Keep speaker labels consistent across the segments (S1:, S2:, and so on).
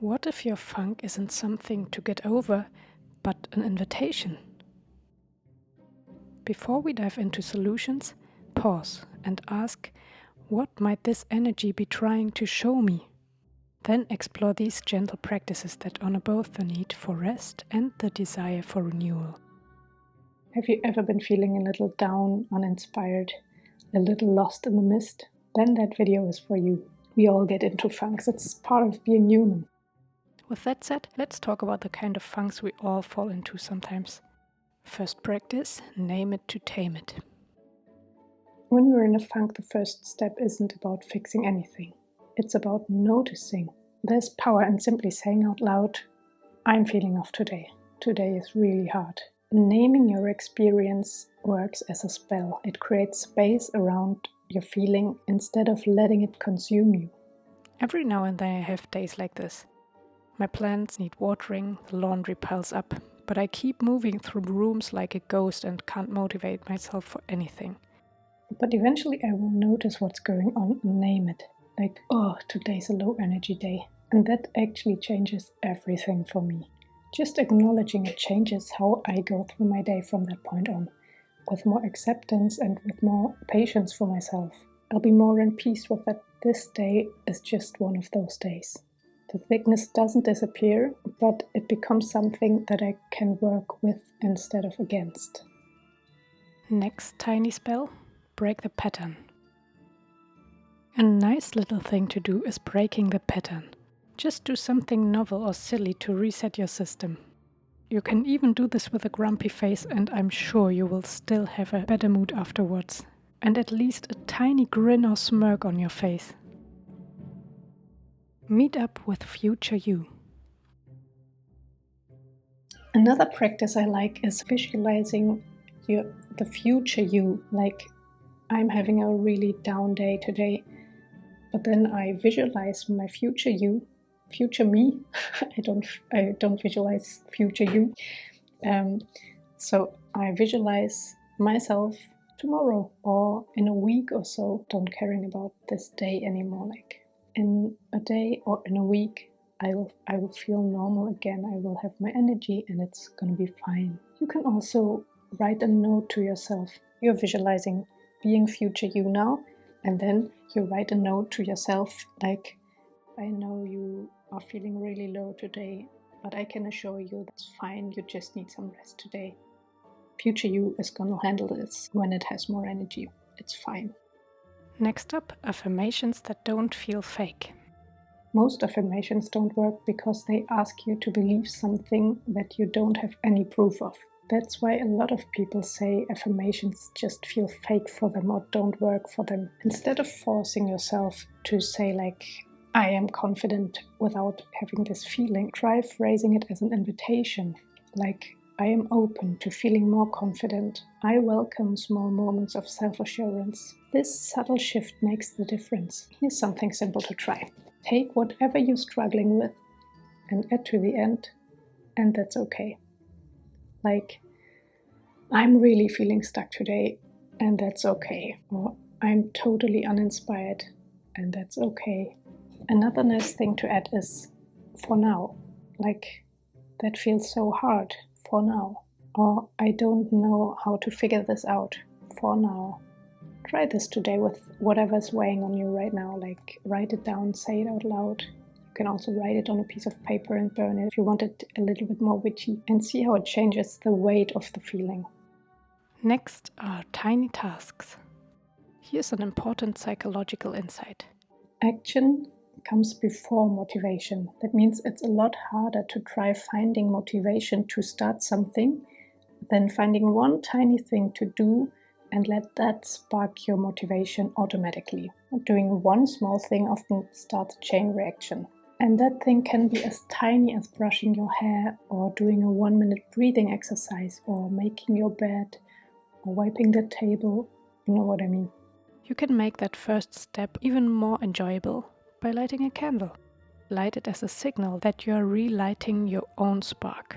S1: What if your funk isn't something to get over, but an invitation? Before we dive into solutions, pause and ask, what might this energy be trying to show me? Then explore these gentle practices that honor both the need for rest and the desire for renewal. Have you ever been feeling a little down, uninspired, a little lost in the mist? Then that video is for you. We all get into funks, it's part of being human. With that said, let's talk about the kind of funks we all fall into sometimes. First practice, name it to tame it. When we're in a funk, the first step isn't about fixing anything. It's about noticing. There's power in simply saying out loud, I'm feeling off today. Today is really hard. Naming your experience works as a spell. It creates space around your feeling instead of letting it consume you. Every now and then I have days like this. My plants need watering, the laundry piles up, but I keep moving through rooms like a ghost and can't motivate myself for anything. But eventually I will notice what's going on and name it. Like, oh, today's a low energy day. And that actually changes everything for me. Just acknowledging it changes how I go through my day from that point on. With more acceptance and with more patience for myself. I'll be more in peace with that this day is just one of those days. The thickness doesn't disappear, but it becomes something that I can work with instead of against. Next tiny spell, break the pattern. A nice little thing to do is breaking the pattern. Just do something novel or silly to reset your system. You can even do this with a grumpy face, and I'm sure you will still have a better mood afterwards. And at least a tiny grin or smirk on your face. Meet up with future you. Another practice I like is visualizing the future you. Like, I'm having a really down day today, but then I visualize my future you, future me. I don't visualize future you. So I visualize myself tomorrow or in a week or so, don't caring about this day anymore. Like, in a day or in a week, I will feel normal again. I will have my energy and it's gonna be fine. You can also write a note to yourself. You're visualizing being future you now, and then you write a note to yourself like, I know you are feeling really low today, but I can assure you that's fine. You just need some rest today. Future you is gonna handle this when it has more energy. It's fine. Next up, affirmations that don't feel fake. Most affirmations don't work because they ask you to believe something that you don't have any proof of. That's why a lot of people say affirmations just feel fake for them or don't work for them. Instead of forcing yourself to say like, I am confident without having this feeling, try phrasing it as an invitation. Like, I am open to feeling more confident. I welcome small moments of self-assurance. This subtle shift makes the difference. Here's something simple to try. Take whatever you're struggling with and add to the end, and that's okay. Like, I'm really feeling stuck today, and that's okay. Or I'm totally uninspired, and that's okay. Another nice thing to add is, for now. Like, that feels so hard. For now. Or I don't know how to figure this out. For now. Try this today with whatever's weighing on you right now. Like, write it down, say it out loud. You can also write it on a piece of paper and burn it if you want it a little bit more witchy, and see how it changes the weight of the feeling. Next are tiny tasks. Here's an important psychological insight. Action comes before motivation. That means it's a lot harder to try finding motivation to start something than finding one tiny thing to do and let that spark your motivation automatically. Doing one small thing often starts a chain reaction. And that thing can be as tiny as brushing your hair, or doing a 1-minute breathing exercise, or making your bed, or wiping the table. You know what I mean. You can make that first step even more enjoyable by lighting a candle. Light it as a signal that you are relighting your own spark.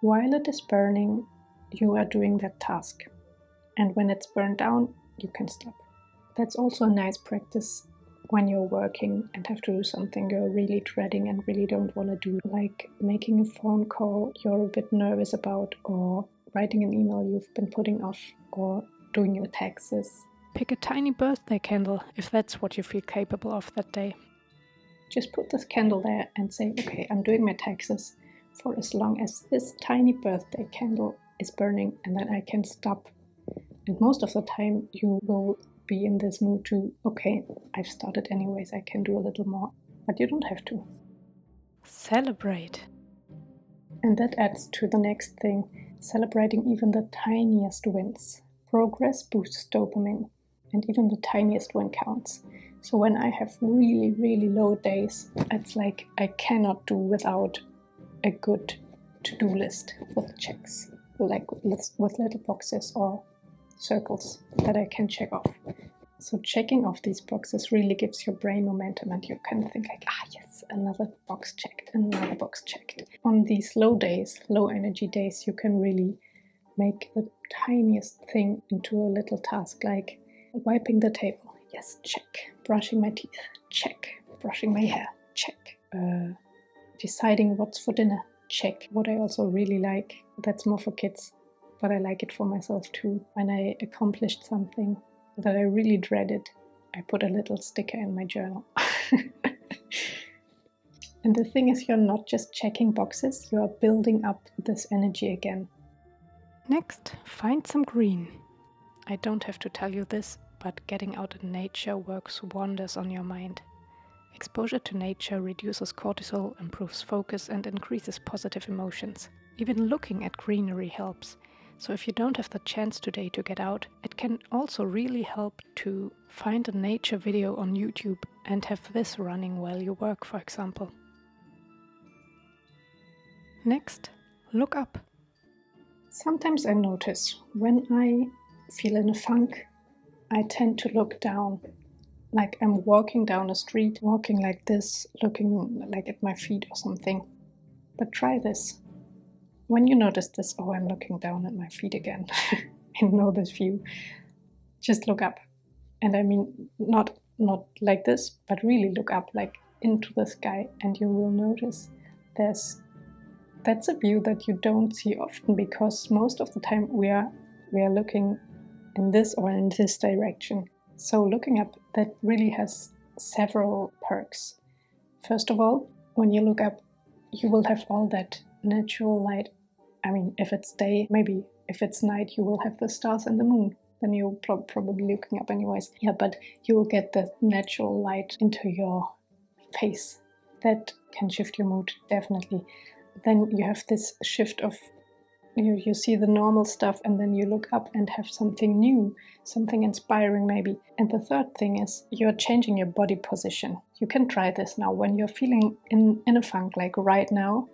S1: While it is burning, you are doing that task. And when it's burned down, you can stop. That's also a nice practice when you're working and have to do something you're really dreading and really don't want to do, like making a phone call you're a bit nervous about, or writing an email you've been putting off, or doing your taxes.
S2: Pick a tiny birthday candle if that's what you feel capable of that day.
S1: Just put this candle there and say, okay, I'm doing my taxes for as long as this tiny birthday candle is burning, and then I can stop. And most of the time you will be in this mood to, okay, I've started anyways, I can do a little more. But you don't have to.
S2: Celebrate.
S1: And that adds to the next thing, celebrating even the tiniest wins. Progress boosts dopamine, and even the tiniest win counts. So when I have really, really low days, it's like I cannot do without a good to-do list with checks, like with little boxes or circles that I can check off. So checking off these boxes really gives your brain momentum, and you can think like, yes, another box checked, another box checked. On these low days, low energy days, you can really make the tiniest thing into a little task, like wiping the table, yes, check. Brushing my teeth, check. Brushing my hair, check. Deciding what's for dinner, check. What I also really like, that's more for kids, but I like it for myself too. When I accomplished something that I really dreaded, I put a little sticker in my journal. And the thing is, you're not just checking boxes, you are building up this energy again.
S2: Next, find some green. I don't have to tell you this, but getting out in nature works wonders on your mind. Exposure to nature reduces cortisol, improves focus, and increases positive emotions. Even looking at greenery helps. So if you don't have the chance today to get out, it can also really help to find a nature video on YouTube and have this running while you work, for example. Next, look up.
S1: Sometimes I notice when I feel in a funk, I tend to look down, like I'm walking down a street, walking like this, looking like at my feet or something. But try this. When you notice this, oh, I'm looking down at my feet again. I know this view. Just look up. And I mean, not like this, but really look up, like into the sky, and you will notice that's a view that you don't see often, because most of the time we are looking in this or in this direction. So looking up, that really has several perks. First of all, when you look up, you will have all that natural light. I mean, if it's day, maybe. If it's night, you will have the stars and the moon. Then you're probably looking up anyways. Yeah, but you will get the natural light into your face. That can shift your mood, definitely. Then you have this shift of, you see the normal stuff, and then you look up and have something new, something inspiring maybe. And the third thing is, you're changing your body position. You can try this now when you're feeling in a funk, like right now.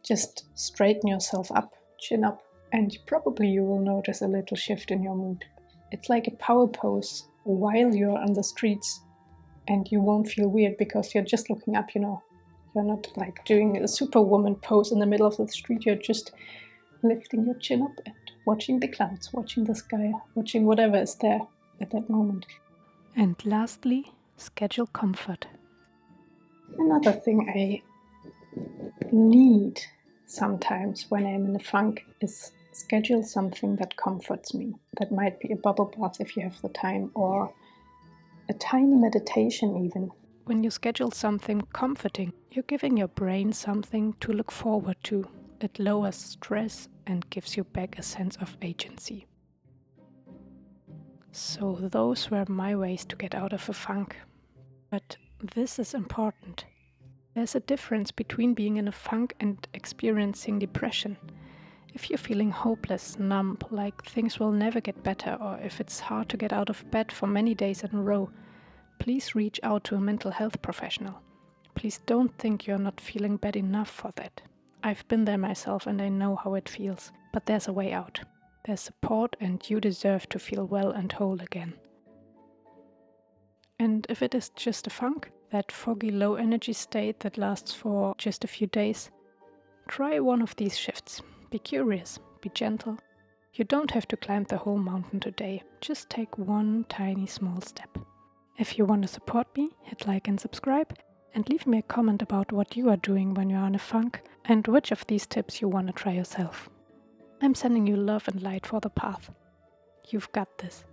S1: Just straighten yourself up, chin up, and probably you will notice a little shift in your mood. It's like a power pose while you're on the streets, and you won't feel weird because you're just looking up, You're not like doing a superwoman pose in the middle of the street, you're just lifting your chin up and watching the clouds, watching the sky, watching whatever is there at that moment.
S2: And lastly, schedule comfort.
S1: Another thing I need sometimes when I'm in a funk is schedule something that comforts me. That might be a bubble bath if you have the time, or a tiny meditation even.
S2: When you schedule something comforting, you're giving your brain something to look forward to. It lowers stress and gives you back a sense of agency. So those were my ways to get out of a funk. But this is important. There's a difference between being in a funk and experiencing depression. If you're feeling hopeless, numb, like things will never get better, or if it's hard to get out of bed for many days in a row, please reach out to a mental health professional. Please don't think you're not feeling bad enough for that. I've been there myself and I know how it feels, but there's a way out. There's support, and you deserve to feel well and whole again. And if it is just a funk, that foggy low energy state that lasts for just a few days, try one of these shifts. Be curious, be gentle. You don't have to climb the whole mountain today. Just take one tiny small step. If you want to support me, hit like and subscribe, and leave me a comment about what you are doing when you're in a funk and which of these tips you want to try yourself. I'm sending you love and light for the path. You've got this.